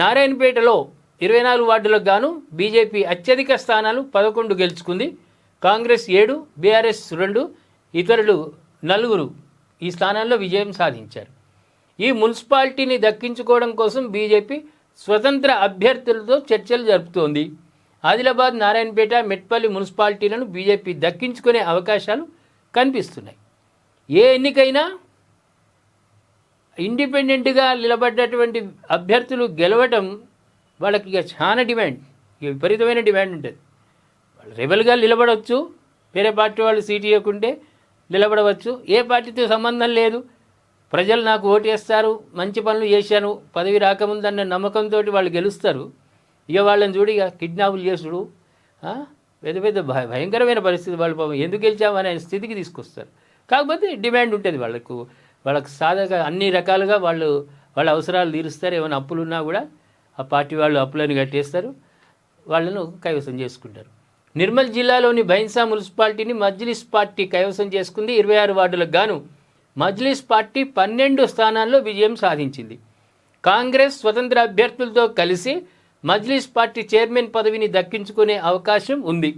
నారాయణపేటలో 24 వార్డులకు గాను బీజేపీ అత్యధిక స్థానాలు 11 గెలుచుకుంది. కాంగ్రెస్ 7, బీఆర్ఎస్ 2, ఇతరులు 4 ఈ స్థానాల్లో విజయం సాధించారు. ఈ మున్సిపాలిటీని దక్కించుకోవడం కోసం బీజేపీ స్వతంత్ర అభ్యర్థులతో చర్చలు జరుపుతోంది. ఆదిలాబాద్, నారాయణపేట, మెట్పల్లి మున్సిపాలిటీలను బీజేపీ దక్కించుకునే అవకాశాలు కనిపిస్తున్నాయి. ఏ ఎన్నికైనా ఇండిపెండెంట్గా నిలబడ్డటువంటి అభ్యర్థులు గెలవడం వాళ్ళకి ఇక చాలా డిమాండ్, ఇక విపరీతమైన డిమాండ్ ఉంటుంది. వాళ్ళు రెబల్గా నిలబడవచ్చు, వేరే పార్టీ వాళ్ళు సీటు ఇవ్వకుంటే నిలబడవచ్చు. ఏ పార్టీతో సంబంధం లేదు, ప్రజలు నాకు ఓటు వేస్తారు, మంచి పనులు చేశాను, పదవి రాకముందన్న నమ్మకంతో వాళ్ళు గెలుస్తారు. ఇక వాళ్ళని చూడి ఇక కిడ్నాపులు చేసుడు, పెద్ద పెద్ద భయంకరమైన పరిస్థితి, వాళ్ళు ఎందుకు గెలిచామనే స్థితికి తీసుకొస్తారు. కాకపోతే డిమాండ్ ఉంటుంది వాళ్ళకు సాధాగా అన్ని రకాలుగా వాళ్ళ అవసరాలు తీరుస్తారు. ఏమైనా అప్పులున్నా కూడా ఆ పార్టీ వాళ్ళు అప్పులను కట్టేస్తారు, వాళ్ళను కైవసం చేసుకుంటారు. నిర్మల్ జిల్లాలోని బైన్సా మున్సిపాలిటీని మజ్లిస్ పార్టీ కైవసం చేసుకుంది. 26 వార్డులకు గాను మజ్లిస్ పార్టీ 12 స్థానాల్లో విజయం సాధించింది. కాంగ్రెస్ స్వతంత్ర అభ్యర్థులతో కలిసి మజ్లిస్ పార్టీ చైర్మన్ పదవిని దక్కించుకునే అవకాశం ఉంది.